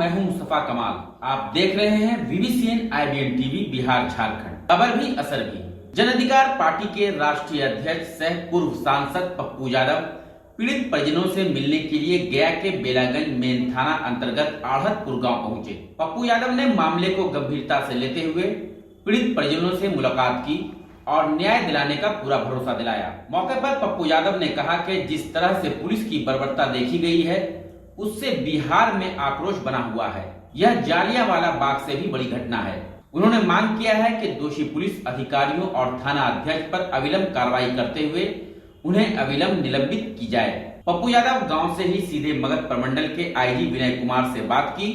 मैं हूं मुस्तफा कमाल। आप देख रहे हैं VBCN IBN TV Bihar Jharkhand. खबर भी असर भी। जन अधिकार पार्टी के राष्ट्रीय अध्यक्ष सह पूर्व सांसद पप्पू यादव पीड़ित परिजनों से मिलने के लिए गया के बेलागंज मेन थाना अंतर्गत आढ़तपुर गांव पहुंचे। पप्पू यादव ने मामले को गंभीरता से लेते हुए पीड़ित परिजनों से मुलाकात की और न्याय दिलाने का पूरा भरोसा दिलाया। मौके पर पप्पू यादव ने कहा कि जिस तरह से पुलिस की बर्बरता देखी गई है उससे बिहार में आक्रोश बना हुआ है। यह जालियांवाला बाग से भी बड़ी घटना है। उन्होंने मांग किया है कि दोषी पुलिस अधिकारियों और थाना अध्यक्ष पर अविलंब कार्रवाई करते हुए उन्हें अविलंब निलंबित की जाए। पप्पू यादव गांव से ही सीधे मगध प्रमंडल के IG विनय कुमार से बात की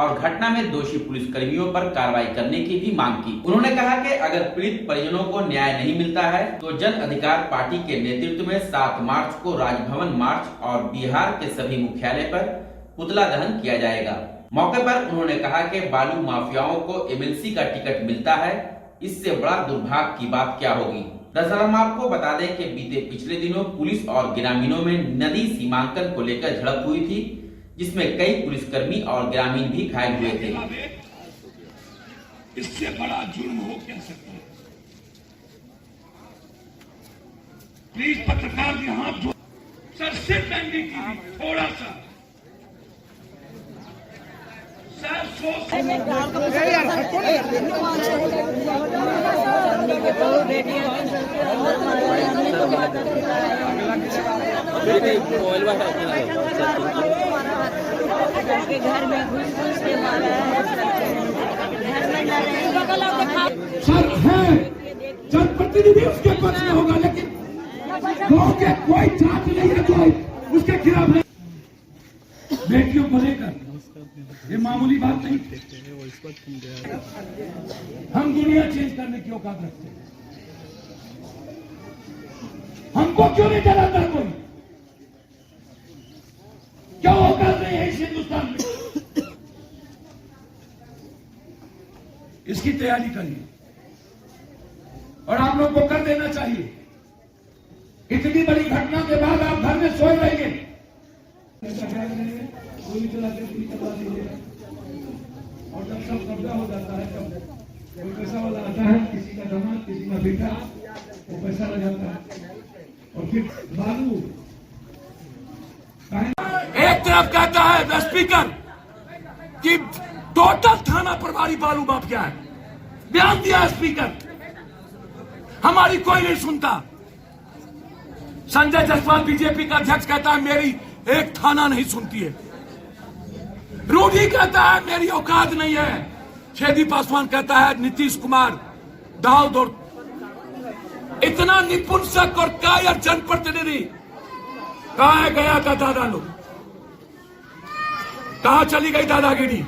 और घटना में दोषी पुलिस कर्मियों पर कार्रवाई करने की भी मांग की। उन्होंने कहा कि अगर पीड़ित परिजनों को न्याय नहीं मिलता है तो जन अधिकार पार्टी के नेतृत्व में 7 मार्च को राजभवन मार्च और बिहार के सभी मुख्यालय पर पुतला दहन किया जाएगा। मौके पर उन्होंने कहा कि बालू माफियाओं को MLC का टिकट मिलता है, इससे बड़ा दुर्भाग्य की बात क्या होगी। दरअसल हम आपको बता दें कि बीते पिछले दिनों पुलिस और ग्रामीणों में नदी सीमांकन को लेकर झड़प हुई थी, जिसमें कई पुलिसकर्मी और ग्रामीण भी घायल हुए थे। इससे बड़ा जुर्म हो क्या सकता है। प्लीज पत्रकार के हाथ सर से करने की थोड़ा सा घर में घुस के मारा है, घर में न रहे। सर है जनप्रतिनिधि उसके पक्ष में होगा, लेकिन गांव के कोई जांच नहीं है जो उसके खिलाफ है। बेटियों को लेकर ये मामूली बात नहीं। हम दुनिया चेंज करने की औकात रखते हैं। हमको क्यों नहीं डराता कोई? क्यों औकात नहीं है इस हिंदुस्तान में? इसकी तैयारी करिए और आप लोग को कर देना चाहिए। इतनी बड़ी घटना के बाद आप घर में सोए रहेंगे, गोली चला के गोली चला दीजिए और जब सब कब्जा हो जाता है तब कोई पैसा वाला आता है, किसी का दामाद किसी का बेटा, वो पैसा लगाता है और फिर बालू एक तरफ कहता है स्पीकर कि टोटल थाना प्रभारी बालू माफिया है, बयान दिया स्पीकर, हमारी कोई नहीं सुनता। संजय जायसवाल बीजेपी का अध्यक्ष कहता है मेरी एक थाना नहीं सुनती है। रूडी कहता है मेरी औकात नहीं है। छेदी पासवान कहता है नीतीश कुमार दाऊद और इतना निपुंसक और कायर जनप्रतिनिधि कहा गया था दादा लोग, कहा चली गई दादागिरी,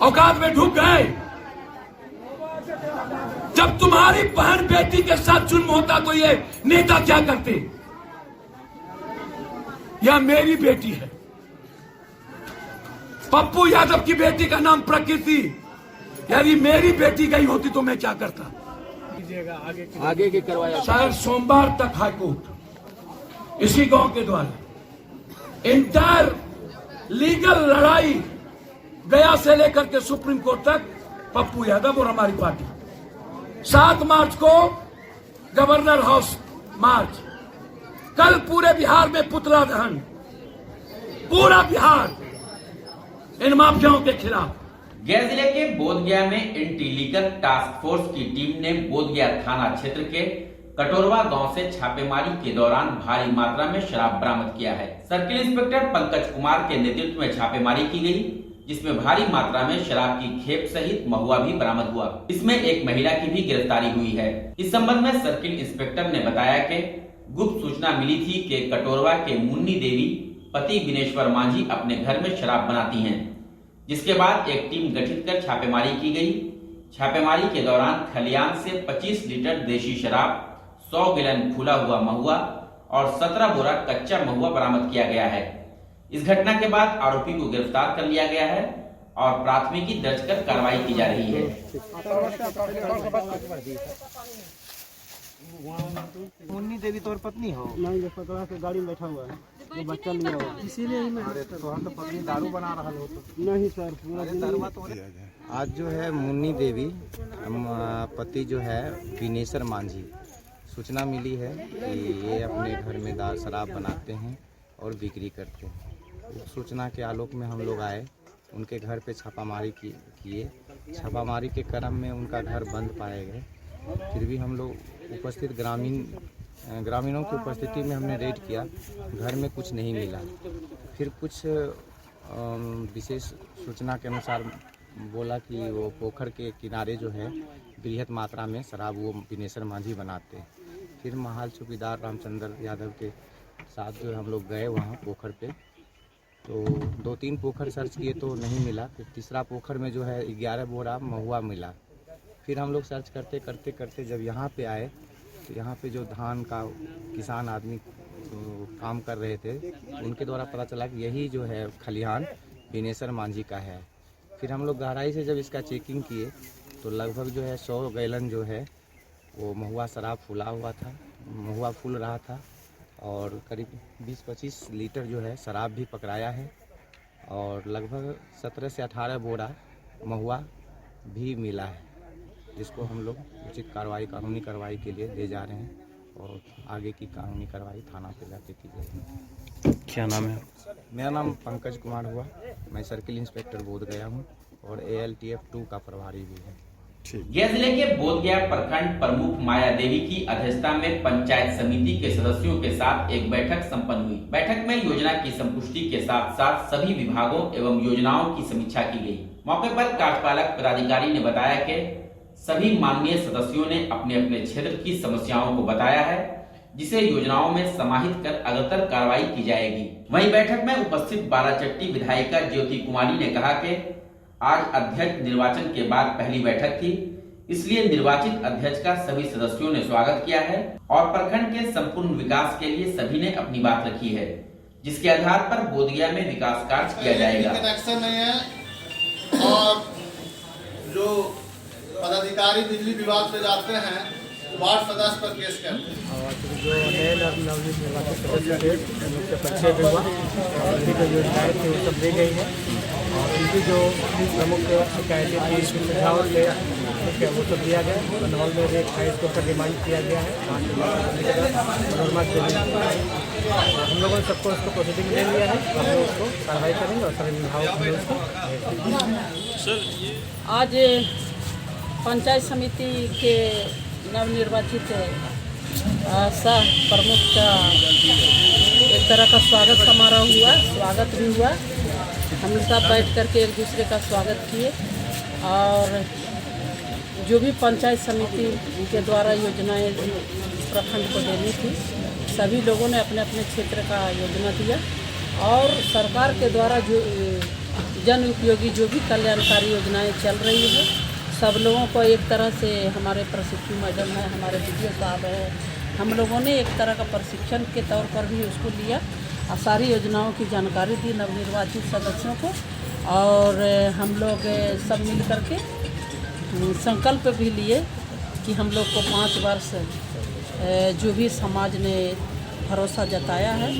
औकात में ढुक गए। जब तुम्हारी बहन बेटी के साथ जुल्म होता तो ये नेता क्या करते? यह मेरी बेटी है, पप्पू यादव की बेटी का नाम प्रकृति। यदि मेरी बेटी गई होती तो मैं क्या करता? आगे के करवाया शायद सोमवार तक हाईकोर्ट इसी गांव के द्वारा इंटायर लीगल लड़ाई गया से लेकर के सुप्रीम कोर्ट तक पप्पू यादव और हमारी पार्टी। 7 मार्च को गवर्नर हाउस मार्च, कल पूरे बिहार में पुतला दहन, पूरा बिहार इन माफियाओं के खिलाफ। गया जिले के बोधगया में एंटी लीगल टास्क फोर्स की टीम ने बोधगया थाना क्षेत्र के कटोरवा गांव से छापेमारी के दौरान भारी मात्रा में शराब बरामद किया है। सर्किल इंस्पेक्टर पंकज कुमार के नेतृत्व में छापेमारी की गई, जिसमें भारी मात्रा में शराब की खेप सहित महुआ भी बरामद हुआ। इसमें एक महिला की भी गिरफ्तारी हुई है। इस संबंध में सर्किल इंस्पेक्टर ने बताया कि गुप्त सूचना मिली थी कि कटोरवा के मुन्नी देवी पति विनेश्वर मांझी अपने घर में शराब बनाती हैं, जिसके बाद एक टीम गठित कर छापेमारी की गई। छापेमारी के दौरान खलियान से 25 लीटर देशी शराब, 100 गैलन फूला हुआ महुआ और 17 बोरा कच्चा महुआ बरामद किया गया है। इस घटना के बाद आरोपी को गिरफ्तार कर लिया गया है और प्राथमिकी दर्ज कर कार्रवाई की जा रही है। मुन्नी देवी तोर पत्नी हो? नहीं, जो 17 से गाड़ी में बैठा हुआ है। वो बच्चा लिया हुआ इसीलिए ही मैं तो पत्नी दारू बना रहा हो तो नहीं सर पूरा आज जो है मुन्नी देवी पति जो है विनेश्वर मांझी सूचना मिली है कि ये अपने घर में शराब बनाते हैं और बिक्री करते हैं। उस सूचना के आलोक में हम लोग आए, उनके घर पे छापामारी किए। छापामारी के क्रम में उनका घर बंद पाए गए। फिर भी हम लोग उपस्थित ग्रामीणों की उपस्थिति में हमने रेड किया, घर में कुछ नहीं मिला। फिर कुछ विशेष सूचना के अनुसार बोला कि वो पोखर के किनारे जो है बृहत मात्रा में शराब वो विनेश्वर मांझी बनाते हैं। फिर महाल चौकीदार रामचंद्र यादव के साथ जो हम लोग गए वहाँ पोखर पे, तो 2-3 पोखर सर्च किए तो नहीं मिला। फिर तीसरा पोखर में जो है 11 बोरा महुआ मिला। फिर हम लोग सर्च करते जब यहाँ पे आए तो यहाँ पे जो धान का किसान आदमी काम कर रहे थे, उनके द्वारा पता चला कि यही जो है खलिहान विनेश्वर मांझी का है। फिर हम लोग गहराई से जब इसका चेकिंग किए तो लगभग जो है 100 गैलन जो है वो महुआ शराब फूला हुआ था, महुआ फूल रहा था। और करीब 20-25 लीटर जो है शराब भी पकड़ाया है और लगभग 17 से 18 बोरा महुआ भी मिला है, जिसको हम लोग उचित कानूनी कार्रवाई के लिए ले जा रहे हैं और आगे की कानूनी कार्रवाई थाना पे जाके की जाएगी। क्या नाम है? मेरा नाम पंकज कुमार हुआ, मैं सर्किल इंस्पेक्टर बोधगया हूँ और ALTF 2 का प्रभारी भी है। गया जिले के बोधगया प्रखंड प्रमुख माया देवी की अध्यक्षता में पंचायत समिति के सदस्यों के साथ एक बैठक संपन्न हुई। बैठक में योजना की संपुष्टि के साथ साथ सभी विभागों एवं योजनाओं की समीक्षा की गई। मौके पर कार्यपालक पदाधिकारी ने बताया कि सभी माननीय सदस्यों ने अपने अपने क्षेत्र की समस्याओं को बताया है, जिसे योजनाओं में समाहित कर अग्रतर कार्रवाई की जाएगी। वहीं बैठक में उपस्थित बाराचट्टी विधायिका ज्योति कुमारी ने कहा कि आज अध्यक्ष निर्वाचन के बाद पहली बैठक थी, इसलिए निर्वाचित अध्यक्ष का सभी सदस्यों ने स्वागत किया है और प्रखंड के संपूर्ण विकास के लिए सभी ने अपनी बात रखी है, जिसके आधार पर बोधगया में विकास कार्य किया जाएगा। कनेक्शन नहीं है और जो पदाधिकारी बिजली विभाग से जाते हैं वार्ड सदस्य पर केस करते हैं। और जो नए नवनिर्वाचित सदस्य थे उनसे परिचय भी हुआ और उनकी जो योजनाएँ थी वो सब दी गई है और उनकी जो प्रमुख शिकायतें थी सुझाव थे वो सब दिया गया। बनौल में भी 28 को डिमांड किया गया है। हम लोगों ने सबको उसको प्रोसीडिंग ले लिया है, हम लोग उसको कार्रवाई करेंगे और सभी विभागों को। आज पंचायत समिति के नवनिर्वाचित सह प्रमुख का एक तरह का स्वागत समारोह हुआ, स्वागत भी हुआ। हम सब बैठ करके एक दूसरे का स्वागत किए और जो भी पंचायत समिति के द्वारा योजनाएं प्रखंड को देनी थी, सभी लोगों ने अपने अपने क्षेत्र का योजना दिया और सरकार के द्वारा जो जन उपयोगी जो भी कल्याणकारी योजनाएं चल रही है, सब लोगों को एक तरह से हमारे प्रशिक्षु मैडम है, हमारे DDO साहब है, हम लोगों ने एक तरह का प्रशिक्षण के तौर पर भी उसको लिया और सारी योजनाओं की जानकारी दी नवनिर्वाचित सदस्यों को। और हम लोग सब मिल करके संकल्प भी लिए कि हम लोग को 5 वर्ष जो भी समाज ने भरोसा जताया है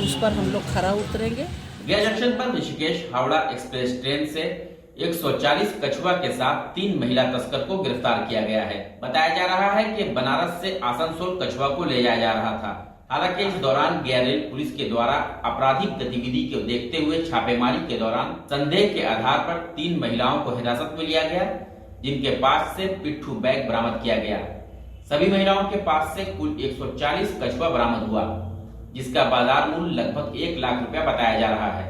उस पर हम लोग खरा उतरेंगे। गया जंक्शन पर ऋषिकेश हावड़ा एक्सप्रेस ट्रेन से 140 कछुआ के साथ 3 महिला तस्कर को गिरफ्तार किया गया है। बताया जा रहा है कि बनारस से आसनसोल कछुआ को ले जाया जा रहा था। हालांकि इस दौरान गया रेल पुलिस के द्वारा आपराधिक गतिविधि को देखते हुए छापेमारी के दौरान संदेह के आधार पर 3 महिलाओं को हिरासत में लिया गया, जिनके पास से पिट्ठू बैग बरामद किया गया। सभी महिलाओं के पास से कुल 140 कछुआ बरामद हुआ, जिसका बाजार मूल्य लगभग 1 लाख रुपया बताया जा रहा है।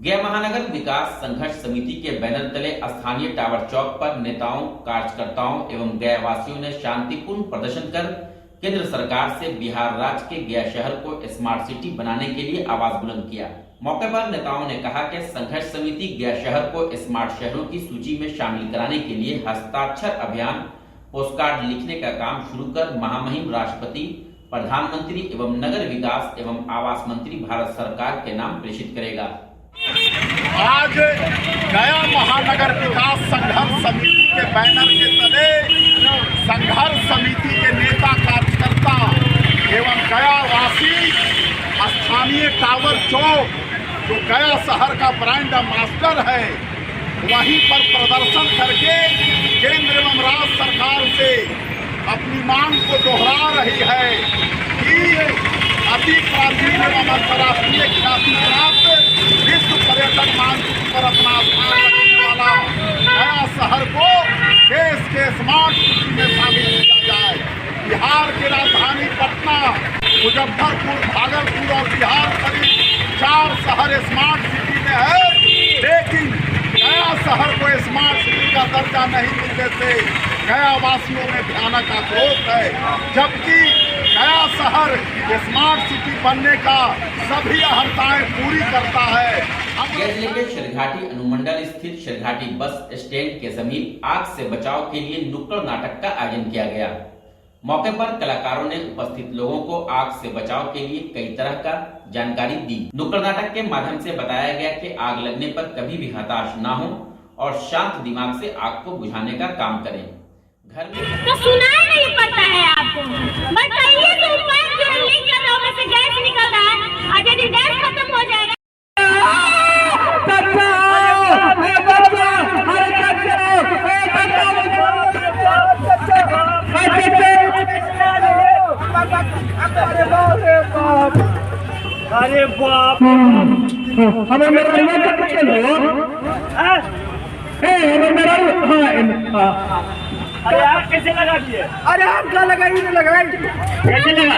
गया महानगर विकास संघर्ष समिति के बैनर तले स्थानीय टावर चौक पर नेताओं, कार्यकर्ताओं एवं गया वासियों ने शांतिपूर्ण प्रदर्शन कर केंद्र सरकार से बिहार राज्य के गया शहर को स्मार्ट सिटी बनाने के लिए आवाज बुलंद किया। मौके पर नेताओं ने कहा कि संघर्ष समिति गया शहर को स्मार्ट शहरों की सूची में शामिल कराने के लिए हस्ताक्षर अभियान, पोस्टकार्ड लिखने का काम शुरू कर महामहिम राष्ट्रपति, प्रधानमंत्री एवं नगर विकास एवं आवास मंत्री भारत सरकार के नाम प्रेषित करेगा। आज गया महानगर विकास संघर्ष समिति के बैनर के तले संघर्ष समिति के नेता कार्यकर्ता एवं गया वासी स्थानीय टावर चौक जो गया शहर का ब्रांड मास्टर है, वहीं पर प्रदर्शन करके केंद्र एवं राज्य सरकार से अपनी मांग को दोहरा रही है कि अति प्राचीन एवं अंतर्राष्ट्रीय ख्याति प्राप्त विश्व पर्यटन मानचित्र पर अपना स्थान रखने वाला गया शहर को देश के स्मार्ट सिटी में शामिल किया जाए। बिहार की राजधानी पटना, मुजफ्फरपुर, भागलपुर और बिहार सहित 4 शहर स्मार्ट सिटी में है, लेकिन गया शहर को स्मार्ट सिटी का दर्जा नहीं मिलने से गया वासियों में भयानक आक्रोश है, जबकि गया शहर स्मार्ट सिटी बनने का सभी अहर्ताएं पूरी करता है। जिले के शेरघाटी अनुमंडल स्थित शेरघाटी बस स्टैंड के समीप आग से बचाव के लिए नुक्कड़ नाटक का आयोजन किया गया। मौके पर कलाकारों ने उपस्थित लोगों को आग से बचाव के लिए कई तरह का जानकारी दी। नुक्कड़ नाटक के माध्यम से बताया गया कि आग लगने पर कभी भी हताश ना हो और शांत दिमाग से आग को बुझाने का काम करें। घर में तो सुनाई नहीं पड़ता है आपको, बताइए तो उपाय क्यों लीक कर रहा है, से गैस निकल रहा है, और यदि गैस खत्म हो जाएगा अरे बाप हमें मेरा अरे आप कैसे लगा दिए? अरे हम क्या लगाई नहीं लगाई कैसे लगा?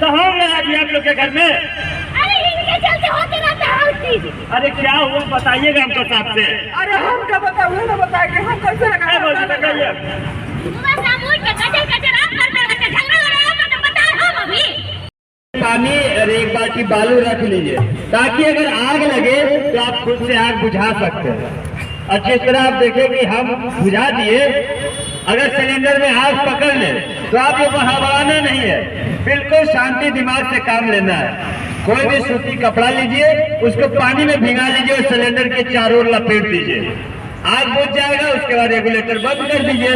तो हम लगा दिए आप लोग के घर में। अरे इनके चलते होते रहता है हर चीज। अरे क्या हुआ बताइएगा हमको साथ से। अरे हम क्या बताएंगे, ना बताएंगे हम कैसे लगाए बताइए। सुबह शाम उठ के कचर कचर आप करते रहते, झगड़ा लड़ाई तो बताए हम अभी। पानी और एक बाल्टी बालू रख लीजिए ताकि अगर आग लगे तो आप खुद से आग बुझा सकते हैं। और जिस तरह आप देखें कि हम बुझा दिए, अगर सिलेंडर में आग पकड़ ले तो आप ये बढ़ाना नहीं है, बिल्कुल शांति दिमाग से काम लेना है। कोई भी सूती कपड़ा लीजिए, उसको पानी में भिगा लीजिए और सिलेंडर के चारों ओर लपेट दीजिए, आग बुझ जाएगा। उसके बाद रेगुलेटर बंद कर दीजिए।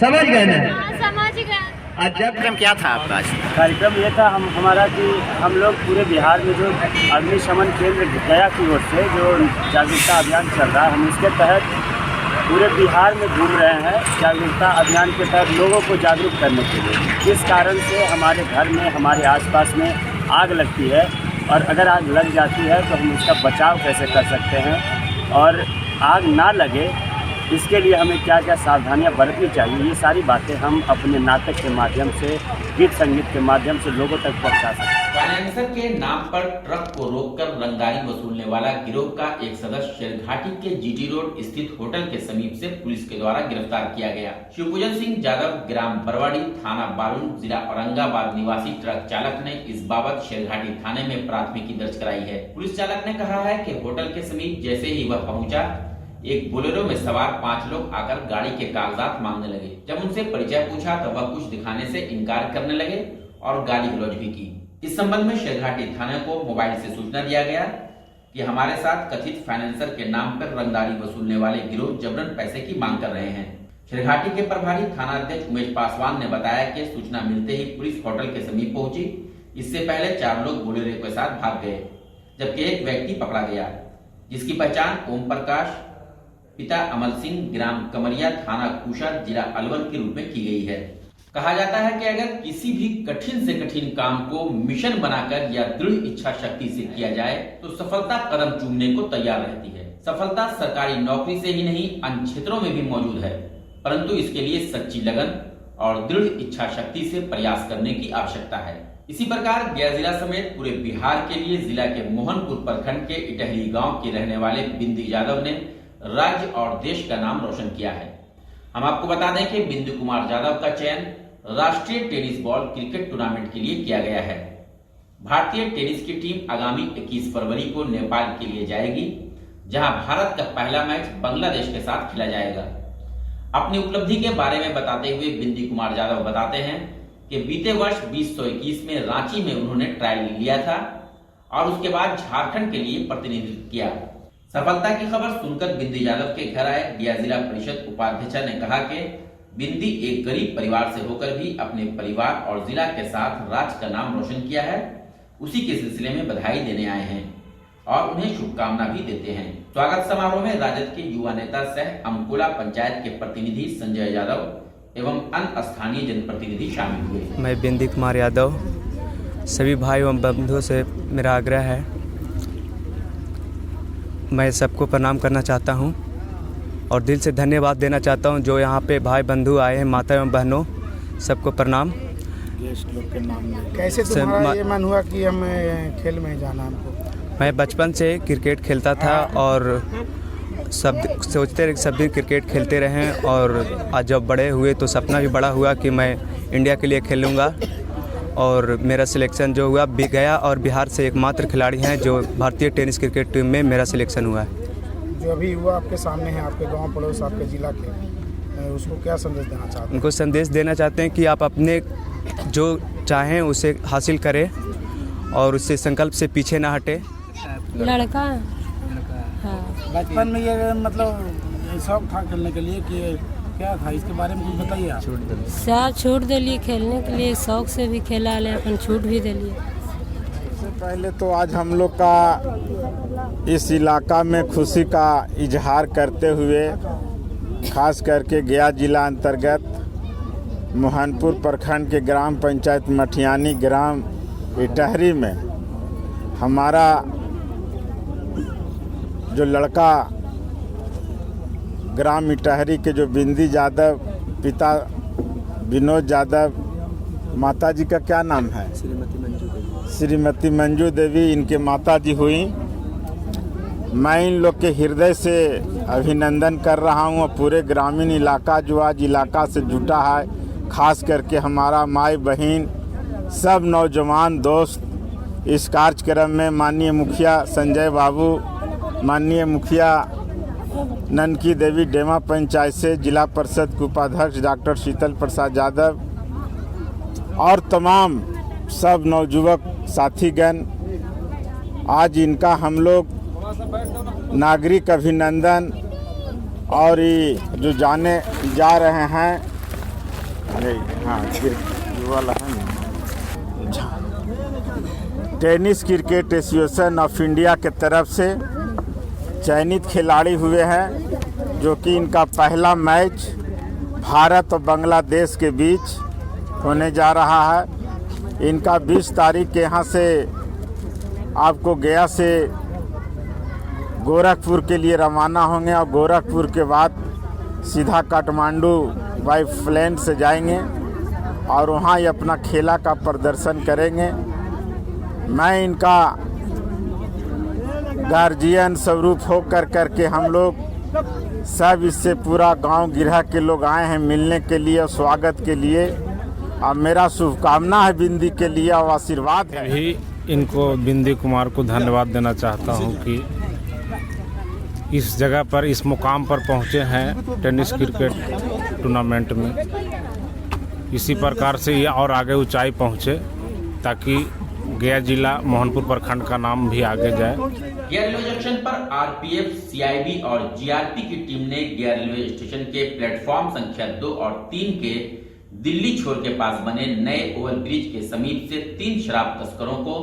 समझ गए ना? समझ गए। आज कार्यक्रम क्या था आपका? कार्यक्रम ये था हमारा कि हम लोग पूरे बिहार में जो अग्निशमन केंद्र गया की ओर से जो जागरूकता अभियान चल रहा है, हम इसके तहत पूरे बिहार में घूम रहे हैं जागरूकता अभियान के तहत लोगों को जागरूक करने के लिए। किस कारण से हमारे घर में, हमारे आसपास में आग लगती है और अगर आग लग जाती है तो हम उसका बचाव कैसे कर सकते हैं, और आग ना लगे इसके लिए हमें क्या क्या सावधानियां बरतनी चाहिए, ये सारी बातें हम अपने नाटक के माध्यम से, गीत संगीत के माध्यम से लोगों तक पहुंचा सकते हैं। फाइनेंसर के नाम पर ट्रक को रोककर रंगदारी वसूलने वाला गिरोह का एक सदस्य शेरघाटी के जीटी रोड स्थित होटल के समीप से पुलिस के द्वारा गिरफ्तार किया गया। शिवपूजन सिंह यादव, ग्राम बरवाड़ी, थाना बारून, जिला औरंगाबाद निवासी ट्रक चालक ने इस बाबत शेरघाटी थाने में प्राथमिकी दर्ज कराई है। पुलिस चालक ने कहा है कि होटल के समीप जैसे ही वह पहुंचा, एक बोलेरो में सवार 5 लोग आकर गाड़ी के कागजात मांगने लगे। जब उनसे परिचय पूछा तो वह कुछ दिखाने से इनकार करने लगे और गाली गलौज भी की। इस संबंध में शेरघाटी थाने को मोबाइल से सूचना दिया गया कि हमारे साथ कथित फाइनेंसर के नाम पर रंगदारी वसूलने वाले गिरोह जबरन पैसे की मांग कर रहे हैं। शेरघाटी के प्रभारी थाना अध्यक्ष उमेश पासवान ने बताया कि सूचना मिलते ही पुलिस होटल के समीप पहुंची। इससे पहले 4 लोग बोलेरो के साथ भाग गए, जबकि एक व्यक्ति पकड़ा गया, जिसकी पहचान ओम प्रकाश पिता अमल सिंह, ग्राम कमरिया, थाना कुशा, जिला अलवर के रूप में की गई है। कहा जाता है कि अगर किसी भी कठिन से कठिन काम को मिशन बनाकर या दृढ़ इच्छा शक्ति से किया जाए तो सफलता कदम चूमने को तैयार रहती है। सफलता सरकारी नौकरी से ही नहीं, अन्य क्षेत्रों में भी मौजूद है, परंतु इसके लिए सच्ची लगन और दृढ़ इच्छा शक्ति से प्रयास करने की आवश्यकता है। इसी प्रकार गया जिला समेत पूरे बिहार के लिए जिला के मोहनपुर प्रखंड के इटहली गाँव के रहने वाले बिंदु यादव ने राज्य और देश का नाम रोशन किया है। हम आपको बता दें कि बिंदु कुमार यादव का चयन राष्ट्रीय टेनिस बॉल क्रिकेट टूर्नामेंट के लिए किया गया है। भारतीय टेनिस की टीम आगामी 21 फरवरी को नेपाल के लिए जाएगी, जहां भारत का पहला मैच बांग्लादेश के साथ खेला जाएगा। अपनी उपलब्धि के बारे में बताते हुए बिंदी कुमार यादव बताते हैं कि बीते वर्ष 2021 में रांची में उन्होंने ट्रायल लिया था और उसके बाद झारखंड के लिए प्रतिनिधित्व किया। सफलता की खबर सुनकर बिंदी यादव के घर आए दिया जिला परिषद उपाध्यक्ष ने कहा कि बिंदी एक गरीब परिवार से होकर भी अपने परिवार और जिला के साथ राज्य का नाम रोशन किया है। उसी के सिलसिले में बधाई देने आए हैं और उन्हें शुभकामना भी देते हैं। स्वागत समारोह में राजद के युवा नेता सह अमकोला पंचायत के प्रतिनिधि संजय यादव एवं अन्य स्थानीय जनप्रतिनिधि शामिल हुए। मैं बिंदी कुमार यादव, सभी भाई एवं बंधुओं से मेरा आग्रह है, मैं सबको प्रणाम करना चाहता हूं और दिल से धन्यवाद देना चाहता हूं जो यहां पे भाई बंधु आए हैं, माता एवं बहनों सबको प्रणाम। कैसे तुम्हारा ये मन हुआ कि हमें खेल में जाना? हमको मैं बचपन से क्रिकेट खेलता था और सब सोचते रहे सब दिन क्रिकेट खेलते रहें और आज जब बड़े हुए तो सपना भी बड़ा हुआ कि मैं इंडिया के लिए खेलूँगा और मेरा सिलेक्शन जो हुआ भी गया और बिहार से एकमात्र खिलाड़ी हैं जो भारतीय टेनिस क्रिकेट टीम में मेरा सिलेक्शन हुआ है। जो अभी हुआ आपके सामने है, आपके गांव पड़ोस आपके ज़िला के, उसको क्या संदेश देना चाहते हैं? उनको संदेश देना चाहते हैं कि आप अपने जो चाहें उसे हासिल करें और उससे संकल्प से पीछे ना हटे। लड़का हाँ। बचपन में ये मतलब शौक था खेलने के लिए कि क्या था, इसके बारे में कुछ बताइए आप। सब छूट दिलिए खेलने के लिए, शौक से भी खेला ले, अपन छूट भी दिलिए। सबसे पहले तो आज हम लोग का इस इलाका में खुशी का इजहार करते हुए खास करके गया जिला अंतर्गत मोहनपुर प्रखंड के ग्राम पंचायत मठियानी ग्राम इटहरी में हमारा जो लड़का ग्राम इटहरी के जो बिंदी यादव, पिता विनोद यादव, माता जी का क्या नाम है? श्रीमती मंजू देवी, इनके माता जी हुई। मैं इन लोग के हृदय से अभिनंदन कर रहा हूँ। पूरे ग्रामीण इलाका जो आज इलाका से जुटा है, खास करके हमारा माई बहन सब नौजवान दोस्त इस कार्यक्रम में माननीय मुखिया संजय बाबू, माननीय मुखिया ननकी देवी डेमा पंचायत से, जिला परिषद के उपाध्यक्ष डॉक्टर शीतल प्रसाद यादव और तमाम सब नवयुवक साथीगण, आज इनका हम लोग नागरिक अभिनंदन और ये जो जाने जा रहे हैं, हाँ वाला है tennis cricket association of India के तरफ से चयनित खिलाड़ी हुए हैं, जो कि इनका पहला मैच भारत और बांग्लादेश के बीच होने जा रहा है। इनका 20 तारीख के यहाँ से आपको गया से गोरखपुर के लिए रवाना होंगे और गोरखपुर के बाद सीधा काठमांडू बाई प्लेन से जाएंगे और वहाँ ये अपना खेला का प्रदर्शन करेंगे। मैं इनका गार्जियन स्वरूप होकर करके हम लोग सब इससे पूरा गांव गिरह के लोग आए हैं मिलने के लिए और स्वागत के लिए, और मेरा शुभकामना है बिंदी के लिए और आशीर्वाद है। भी इनको बिंदी कुमार को धन्यवाद देना चाहता हूं कि इस जगह पर इस मुकाम पर पहुंचे हैं टेनिस क्रिकेट टूर्नामेंट में। इसी प्रकार से ये और आगे ऊंचाई पहुंचे ताकि गया जिला मोहनपुर प्रखंड का नाम भी आगे जाए। गया रेलवे जंक्शन पर आरपीएफ, सीआईबी और जीआरपी की टीम ने गया रेलवे स्टेशन के प्लेटफॉर्म संख्या 2 और 3 के दिल्ली छोर के पास बने नए ओवरब्रिज के समीप से 3 शराब तस्करों को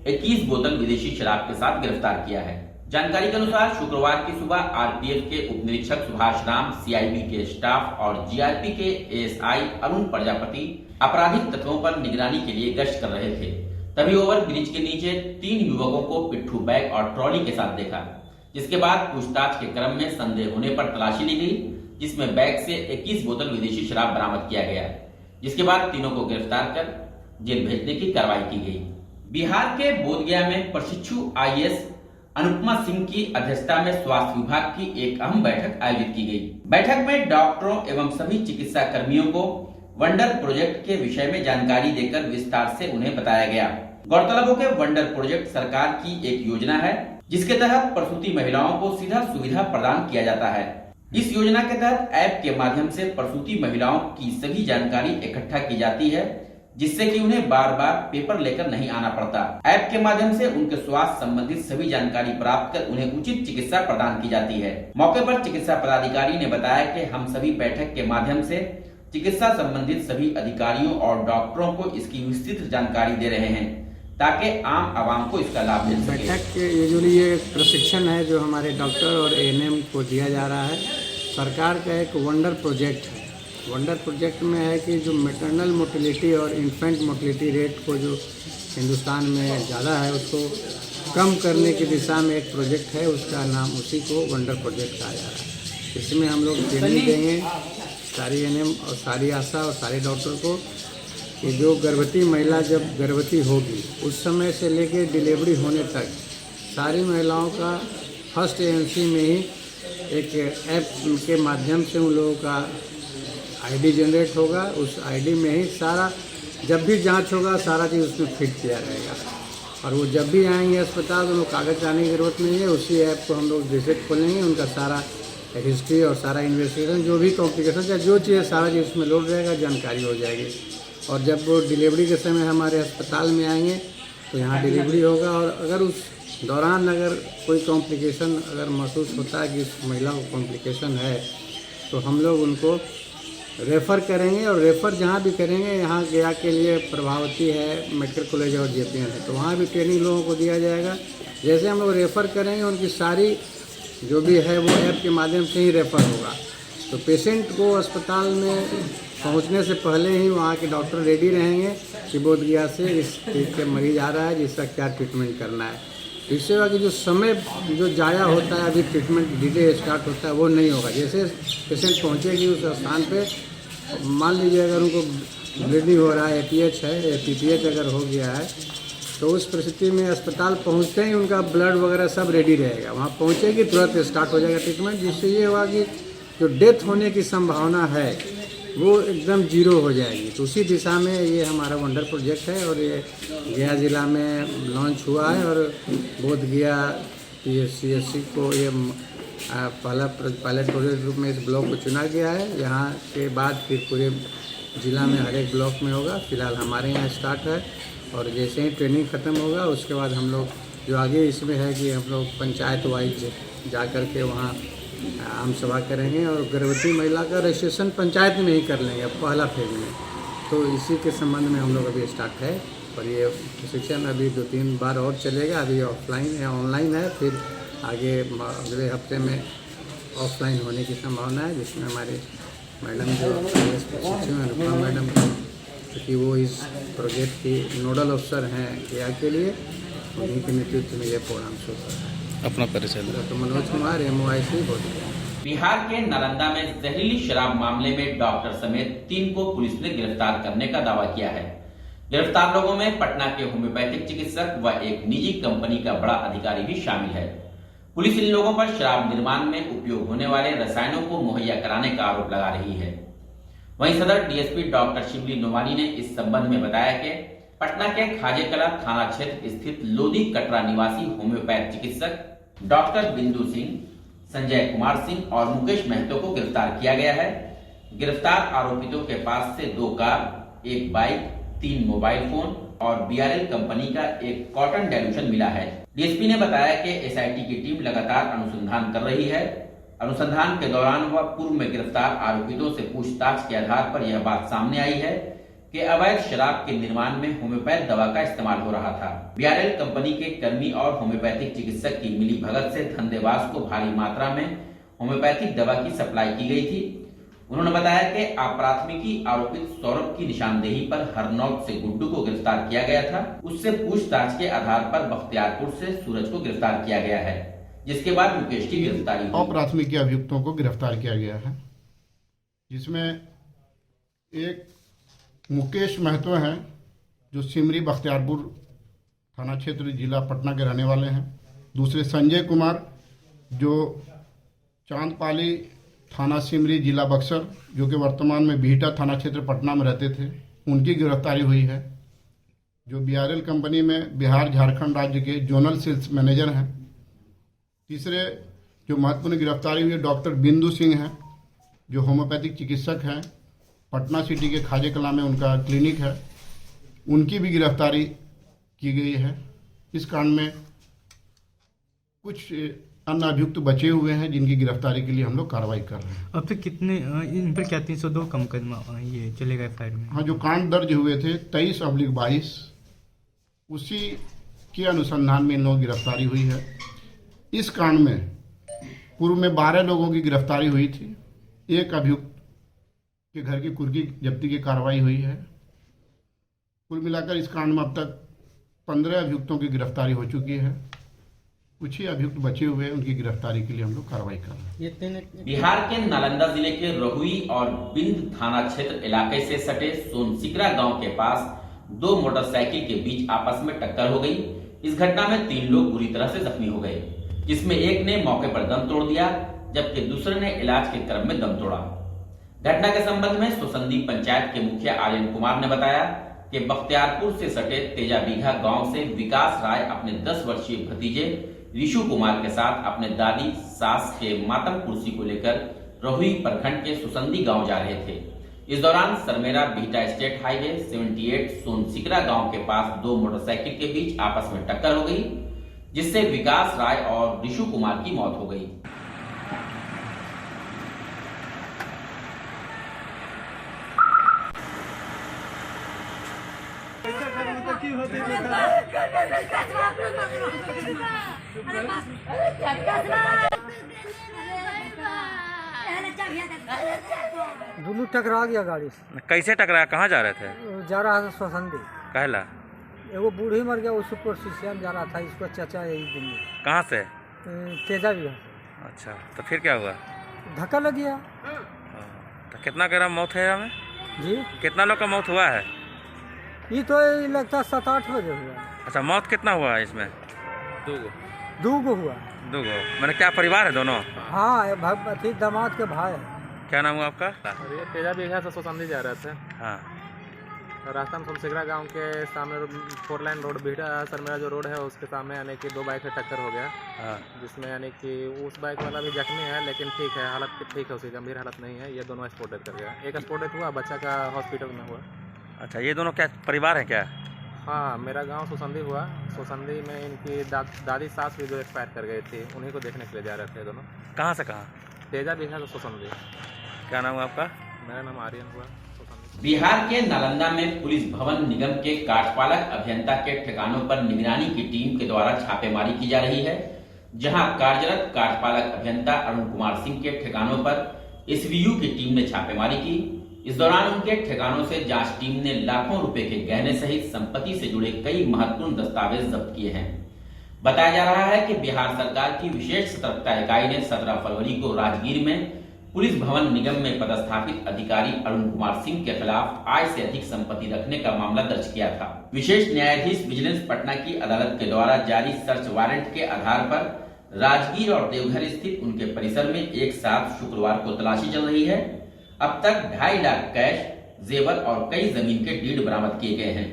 21 बोतल विदेशी शराब के साथ गिरफ्तार किया है। जानकारी के अनुसार शुक्रवार की सुबह आरपीएफ के उप निरीक्षक सुभाष राम, सीआईबी के स्टाफ और जीआरपी के एएसआई अरुण प्रजापति आपराधिक तत्वों पर निगरानी के लिए गश्त कर रहे थे। तभी ओवर ब्रिज के नीचे 3 युवकों को पिट्ठू बैग और ट्रॉली के साथ देखा, जिसके बाद पूछताछ के क्रम में संदेह होने पर तलाशी ली गई, जिसमें बैग से 21 बोतल विदेशी शराब बरामद किया गया, जिसके बाद तीनों को गिरफ्तार कर जेल भेजने की कार्रवाई की गई। बिहार के बोधगया में प्रशिक्षु आईएएस अनुपमा सिंह की अध्यक्षता में स्वास्थ्य विभाग की एक अहम बैठक आयोजित की गई। बैठक में डॉक्टरों एवं सभी चिकित्सा कर्मियों को वंडर प्रोजेक्ट के विषय में जानकारी देकर विस्तार से उन्हें बताया गया। गौरतलब हो कि वंडर प्रोजेक्ट सरकार की एक योजना है जिसके तहत प्रसूति महिलाओं को सीधा सुविधा प्रदान किया जाता है। इस योजना के तहत ऐप के माध्यम से प्रसूति महिलाओं की सभी जानकारी इकट्ठा की जाती है, जिससे कि उन्हें बार बार पेपर लेकर नहीं आना पड़ता। ऐप के माध्यम से उनके स्वास्थ्य संबंधित सभी जानकारी प्राप्त कर उन्हें उचित चिकित्सा प्रदान की जाती है। मौके पर चिकित्सा पदाधिकारी ने बताया कि हम सभी बैठक के माध्यम से चिकित्सा संबंधित सभी अधिकारियों और डॉक्टरों को इसकी विस्तृत जानकारी दे रहे हैं ताकि आम आवाम को इसका लाभ मिल सके। बैठक यूजुअली ये प्रशिक्षण है जो हमारे डॉक्टर और एएनएम को दिया जा रहा है। सरकार का एक वंडर प्रोजेक्ट है। वंडर प्रोजेक्ट में है कि जो मैटरनल मोर्टेलिटी और इन्फेंट मोर्टेलिटी रेट को जो हिंदुस्तान में ज़्यादा है उसको कम करने की दिशा में एक प्रोजेक्ट है, उसका नाम उसी को वंडर प्रोजेक्ट कहा जा रहा है। इसमें हम लोग ट्रेनिंग देंगे सारी एएनएम और सारी आशा और सारे डॉक्टर को कि जो गर्भवती महिला जब गर्भवती होगी उस समय से लेकर डिलीवरी होने तक सारी महिलाओं का फर्स्ट एएनसी में ही एक ऐप के माध्यम से उन लोगों का आईडी जनरेट होगा। उस आईडी में ही सारा जब भी जांच होगा सारा चीज़ उसमें फिट किया रहेगा और वो जब भी आएंगे अस्पताल तो उनको कागज़ लाने की ज़रूरत नहीं है। उसी ऐप को हम लोग जैसे खोलेंगे उनका सारा हिस्ट्री और सारा इन्वेस्टिगेशन जो भी कॉम्प्लिकेशन या जो चीज़ सारा चीज़ उसमें लोड रहेगा, जानकारी हो जाएगी। और जब वो डिलीवरी के समय हमारे अस्पताल में आएंगे तो यहाँ डिलीवरी होगा और अगर उस दौरान अगर कोई कॉम्प्लिकेशन अगर महसूस होता है कि इस महिला को कॉम्प्लिकेशन है तो हम लोग उनको रेफ़र करेंगे और रेफ़र जहाँ भी करेंगे, यहाँ गया के लिए प्रभावती है, मेडिकल कॉलेज और जेपीएन है, तो वहाँ भी ट्रेनिंग लोगों को दिया जाएगा। जैसे हम लोग रेफ़र करेंगे उनकी सारी जो भी है वो ऐप के माध्यम से ही रेफ़र होगा। तो पेशेंट को अस्पताल में पहुंचने से पहले ही वहाँ के डॉक्टर रेडी रहेंगे कि बोधगया से इस चीज़ के मरीज आ रहा है जिसका क्या ट्रीटमेंट करना है। इससे हुआ कि जो समय जो जाया होता है अभी ट्रीटमेंट डिले स्टार्ट होता है वो नहीं होगा। जैसे पेशेंट पहुँचेगी उस स्थान पे, मान लीजिए अगर उनको ब्लीडिंग हो रहा है, एपीएच है, एपीपीएच अगर हो गया है तो उस परिस्थिति में अस्पताल पहुँचते ही उनका ब्लड वगैरह सब रेडी रहेगा। वहाँ पहुँचेगी तुरंत स्टार्ट हो जाएगा ट्रीटमेंट, जिससे ये हुआ कि जो डेथ होने की संभावना है वो एकदम जीरो हो जाएगी। तो उसी दिशा में ये हमारा वंडर प्रोजेक्ट है और ये गया ज़िला में लॉन्च हुआ है और बोधगया PSCSC को ये पहला पायलट प्रोजेक्ट रूप में इस ब्लॉक को चुना गया है। यहाँ के बाद फिर पूरे ज़िला में हर एक ब्लॉक में होगा। फिलहाल हमारे यहाँ स्टार्ट है और जैसे ही ट्रेनिंग ख़त्म होगा उसके बाद हम लोग जो आगे इसमें है कि हम लोग पंचायत वाइज जा कर के वहाँ आम सभा करेंगे और गर्भवती महिला का रजिस्ट्रेशन पंचायत में ही कर लेंगे पहला फेज में। तो इसी के संबंध में हम लोग अभी स्टार्ट है और ये प्रशिक्षण अभी 2-3 बार और चलेगा। अभी ऑफलाइन या ऑनलाइन है, फिर आगे अगले हफ्ते में ऑफलाइन होने की संभावना है, जिसमें हमारे मैडम जो प्रशिक्षण अनुपमा मैडम क्योंकि वो इस प्रोजेक्ट की नोडल अफसर हैं गया के लिए, उन्हीं के नेतृत्व में ये प्रोग्राम शुरू कर रहा है। अपना परिचय तो मनोज कुमार MOIC बोधगया। बिहार के नालंदा में जहरीली शराब मामले में डॉक्टर समेत 3 को पुलिस ने गिरफ्तार करने का दावा किया है। गिरफ्तार लोगों में पटना के होम्योपैथिक चिकित्सक व एक निजी कंपनी का बड़ा अधिकारी भी शामिल है। पुलिस इन लोगों पर शराब निर्माण में उपयोग होने वाले रसायनों को मुहैया कराने का आरोप लगा रही है। वहीं सदर DSP डॉक्टर शिवली नोमानी ने इस संबंध में बताया कि पटना के खाजेकला थाना क्षेत्र स्थित लोधी कटरा निवासी होम्योपैथ चिकित्सक डॉक्टर बिंदु सिंह, संजय कुमार सिंह और मुकेश महतो को गिरफ्तार किया गया है। गिरफ्तार आरोपितों के पास से 2 कार, 1 बाइक, 3 मोबाइल फोन और BRL कंपनी का एक कॉटन डाइल्यूशन मिला है। DSP ने बताया कि SIT की टीम लगातार अनुसंधान कर रही है। अनुसंधान के दौरान वह पूर्व में गिरफ्तार आरोपितों से पूछताछ के आधार पर यह बात सामने आई है कि अवैध शराब के निर्माण में होम्योपैथ दवा का इस्तेमाल हो रहा था। BRL कंपनी के कर्मी और होम्योपैथिक चिकित्सक की मिली भगत से धंधेबाज को भारी मात्रा में होम्योपैथिक दवा की सप्लाई की गई थी। उन्होंने बताया कि प्राथमिकी आरोपित सौरभ की निशानदेही पर हरनौत से गुड्डू को गिरफ्तार किया गया था। उससे पूछताछ के आधार पर बख्तियारपुर से सूरज को गिरफ्तार किया गया है, जिसके बाद मुकेश की गिरफ्तारी हुई। प्राथमिकी अभियुक्तों को गिरफ्तार किया गया है, जिसमें एक मुकेश महतो हैं जो सिमरी बख्तियारपुर थाना क्षेत्र जिला पटना के रहने वाले हैं। दूसरे संजय कुमार जो चांदपाली थाना सिमरी, जिला बक्सर, जो कि वर्तमान में बिहटा थाना क्षेत्र पटना में रहते थे, उनकी गिरफ्तारी हुई है। जो BRL कंपनी में बिहार झारखंड राज्य के जोनल सेल्स मैनेजर हैं। तीसरे जो महत्वपूर्ण गिरफ्तारी हुई है डॉक्टर बिंदु सिंह हैं, जो होम्योपैथिक चिकित्सक हैं, पटना सिटी के खाजे कला में उनका क्लिनिक है, उनकी भी गिरफ्तारी की गई है। इस कांड में कुछ अन्य अभियुक्त बचे हुए हैं जिनकी गिरफ्तारी के लिए हम लोग कार्रवाई कर रहे हैं। अब तक कितने इन पर क्या 302 का मुकदमा ये चले गए फाइल में? हाँ, जो कांड दर्ज हुए थे 23/22 उसी के अनुसंधान में इन लोगों की गिरफ्तारी हुई है। इस कांड में पूर्व में 12 लोगों की गिरफ्तारी हुई थी। एक अभियुक्त के घर की कुर्की जब्ती की कार्रवाई हुई है। कुल मिलाकर इस कांड में अब तक 15 अभियुक्तों की गिरफ्तारी हो चुकी है। कुछ ही अभियुक्त बचे हुए हैं, उनकी गिरफ्तारी के लिए हम लोग कार्रवाई कर रहे हैं। बिहार के नालंदा जिले के रहुई और बिंद थाना क्षेत्र इलाके से सटे सोनसिकरा गांव के पास 2 मोटरसाइकिल के बीच आपस में टक्कर हो गई। इस घटना में 3 लोग बुरी तरह से जख्मी हो गए, जिसमें एक ने मौके पर दम तोड़ दिया, जबकि दूसरे ने इलाज के क्रम में दम तोड़ा। घटना के संबंध में सुसंदी पंचायत के मुखिया आर्यन कुमार ने बताया कि बख्तियारपुर से सटे तेजा बीघा गांव से विकास राय अपने 10 वर्षीय भतीजे ऋषु कुमार के साथ अपने दादी सास के मातम कुर्सी को लेकर रहुई प्रखंड के सुसंदी गांव जा रहे थे। इस दौरान सरमेरा बिहटा स्टेट हाईवे 78 सोनसिकरा गांव के पास 2 मोटरसाइकिल के बीच आपस में टक्कर हो गई, जिससे विकास राय और ऋषु कुमार की मौत हो गई। दोनों टकरा गया गाड़ी से। कैसे टकराया? कहाँ जा रहे थे? जा रहा था स्वसंदी। कहला एगो बूढ़ी मर गया, उसको प्रोसेसियन जा रहा था, इसको चाचा यही दिन। कहाँ से? तेजा भी। अच्छा, तो फिर क्या हुआ? धक्का लग गया। तो कितना ग्राम मौत है हमें जी? कितना लोग का मौत हुआ है? ये तो लगता 7-8 बजे हुआ। अच्छा, मौत कितना हुआ है इसमें? 2 गो हुआ। 2 गो मैंने क्या परिवार है दोनों? हाँ, भगवती दामाद के भाई है। क्या नाम हुआ आपका? ये तेजा बीघा से सोसंदी जा रहे थे। हाँ, रास्ता में सोनसिकरा गांव के सामने 4 लाइन रोड बिहटा सरमेरा जो रोड है उसके सामने यानी कि 2 बाइक से टक्कर हो गया। हाँ। जिसमें यानी कि उस बाइक वाला भी जख्मी है, लेकिन ठीक है, हालत ठीक है, उसकी गंभीर हालत नहीं है। ये दोनों स्पॉट डेथ कर गया। एक स्पॉट डेथ हुआ, बच्चा का हॉस्पिटल में हुआ। अच्छा, ये दोनों क्या परिवार है क्या? हाँ, मेरा गांव सोसंदी हुआ। सोसंदी में इनकी दादी सास भी जो एक्सपायर कर गई थी, उन्हीं को देखने के लिए जा रहे थे दोनों। कहाँ से कहाँ? तेजा बीघा से सोसंदी। क्या नाम हुआ आपका? मेरा नाम आर्यन हुआ। बिहार के नालंदा में पुलिस भवन निगम के कार्यपालक अभियंता के ठिकानों पर निगरानी की टीम के द्वारा छापेमारी की जा रही है, जहां कार्यरत कार्यपालक अभियंता अरुण कुमार सिंह के ठिकानों पर SVU की टीम ने छापेमारी की। इस दौरान उनके ठिकानों से जांच टीम ने लाखों रुपए के गहने सहित संपत्ति से जुड़े कई महत्वपूर्ण दस्तावेज जब्त किए हैं। बताया जा रहा है कि बिहार सरकार की विशेष सतर्कता इकाई ने 17 फरवरी को राजगीर में पुलिस भवन निगम में पदस्थापित अधिकारी अरुण कुमार सिंह के खिलाफ आय से अधिक संपत्ति रखने का मामला दर्ज किया था। विशेष न्यायाधीश विजिलेंस पटना की अदालत के द्वारा जारी सर्च वारंट के आधार पर राजगीर और देवघर स्थित उनके परिसर में एक साथ शुक्रवार को तलाशी चल रही है। अब तक 2.5 लाख कैश, जेवर और कई जमीन के डीड बरामद किए गए हैं।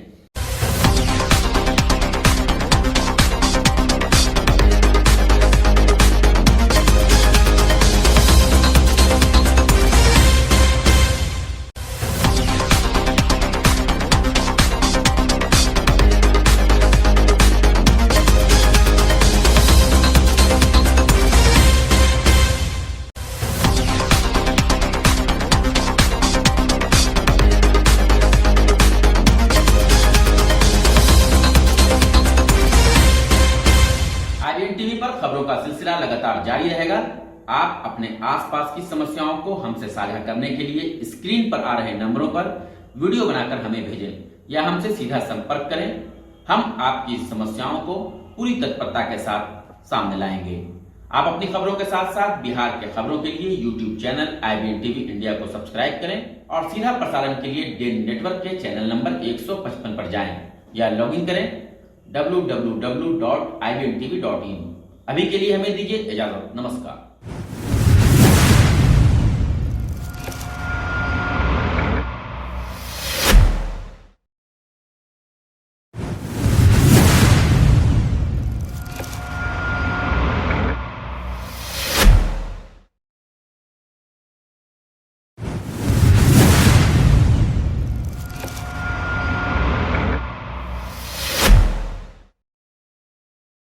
टीवी पर खबरों का सिलसिला लगातार जारी रहेगा। आप अपने आसपास की समस्याओं को हमसे साझा करने के लिए स्क्रीन पर आ रहे नंबरों पर वीडियो बनाकर हमें भेजें या हमसे सीधा संपर्क करें। हम आपकी समस्याओं को पूरी तत्परता के साथ सामने लाएंगे। आप अपनी खबरों के साथ साथ बिहार के खबरों के लिए YouTube channel IBN TV India को सब्सक्राइब करें और सीधा प्रसारण के लिए डेन नेटवर्क के चैनल नंबर 155 पर जाएं या लॉग इन करें www.ibntv.in। अभी के लिए हमें दीजिए इजाजत। नमस्कार।